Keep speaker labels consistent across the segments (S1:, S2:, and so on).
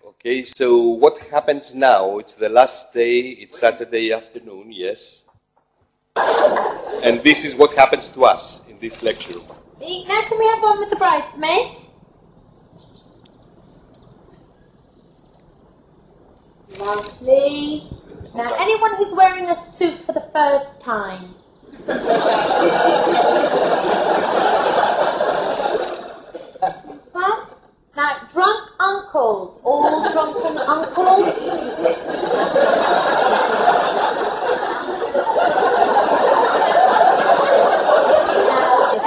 S1: Okay, so what happens now? It's the last day, it's Saturday afternoon, yes. And this is what happens to us in this lecture.
S2: Now can we have one with the bridesmaid? Lovely. Now anyone who's wearing a suit for the first time. Super. Now drunk uncles, all drunken uncles.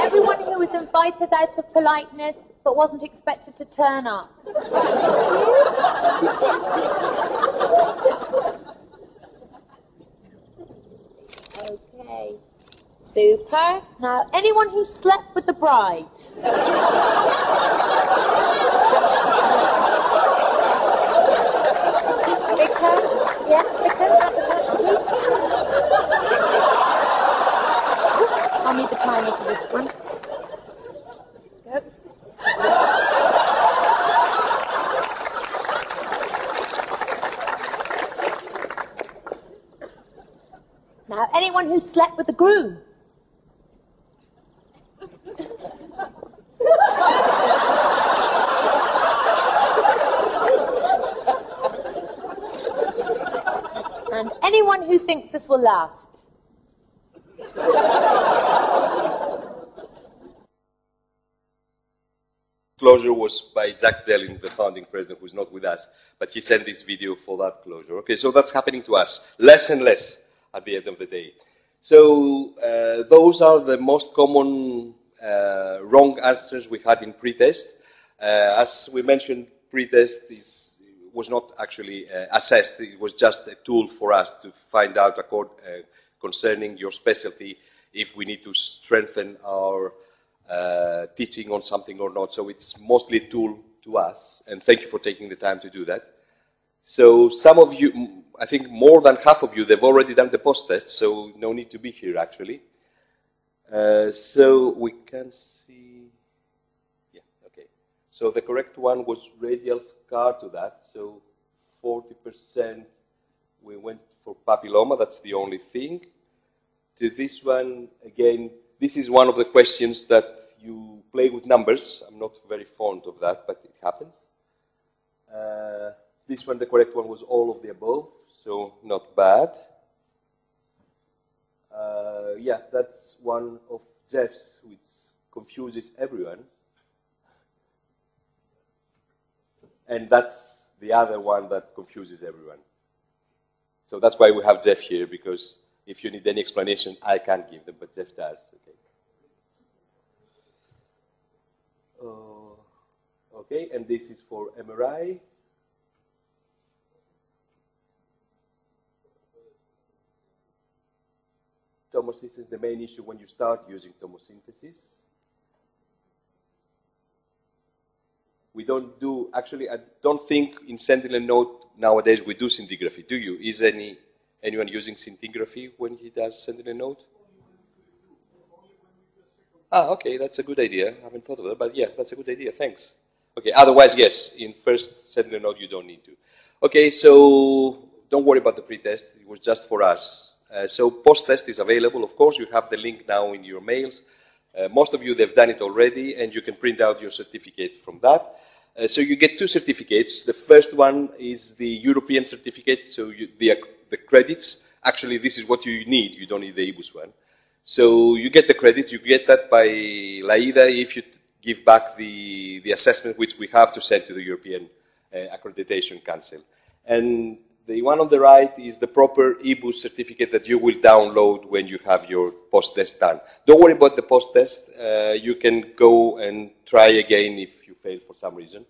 S2: Everyone who was invited out of politeness but wasn't expected to turn up. Okay. Super. Now, anyone who slept with the bride. Vicar? Yes, Vicar, at the back, please. I'll need the timer for this one. Go. Now, anyone who slept with the groom. And anyone who thinks this will last.
S1: Closure was by Jack Jelling, the founding president, who's not with us, but he sent this video for that closure. Okay, so that's happening to us, less and less at the end of the day. So those are the most common wrong answers we had in pre-test. As we mentioned, pre-test was not actually assessed. It was just a tool for us to find out concerning your specialty if we need to strengthen our teaching on something or not. So it's mostly a tool to us, and thank you for taking the time to do that. So some of you, I think more than half of you, they've already done the post-test, so no need to be here actually. So we can see, yeah, okay. So the correct one was radial scar to that, so 40% we went for papilloma, that's the only thing. To this one, again, this is one of the questions that you play with numbers. I'm not very fond of that, but it happens. This one, the correct one, was all of the above, so not bad. Yeah, that's one of Jeff's, which confuses everyone. And that's the other one that confuses everyone. So that's why we have Jeff here, because if you need any explanation, I can't give them, but Jeff does. Okay. Okay, and this is for MRI. Tomosynthesis is the main issue when you start using tomosynthesis. We don't do, actually, I don't think in Sentinel Node nowadays we do scintigraphy, do you? Is anyone using scintigraphy when he does Sentinel Node? Ah, okay, that's a good idea. I haven't thought of that, but yeah, that's a good idea, thanks. Okay, otherwise, yes, in first Sentinel Node you don't need to. Okay, so don't worry about the pre-test, it was just for us. So post-test is available, of course, you have the link now in your mails. Most of you, they've done it already, and you can print out your certificate from that. So you get two certificates. The first one is the European certificate, so the credits. Actually, this is what you need. You don't need the IBUS one. So you get the credits. You get that by LAIDA if you give back the assessment which we have to send to the European Accreditation Council. And the one on the right is the proper IBUS certificate that you will download when you have your post-test done. Don't worry about the post-test. You can go and try again if you fail for some reason.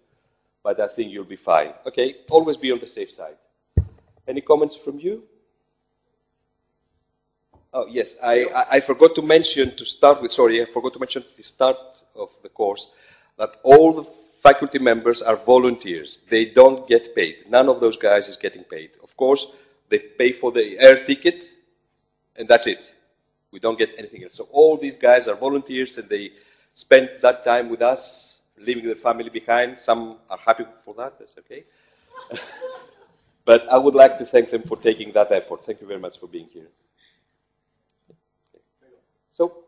S1: But I think you'll be fine. Okay, always be on the safe side. Any comments from you? Oh, yes, I forgot to mention to start with, sorry, I forgot to mention at the start of the course that all the faculty members are volunteers. They don't get paid. None of those guys is getting paid. Of course, they pay for the air ticket, and that's it. We don't get anything else. So all these guys are volunteers, and they spend that time with us, leaving their family behind. Some are happy for that, that's okay. But I would like to thank them for taking that effort. Thank you very much for being here. So,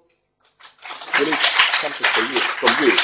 S1: we need something for you, from you.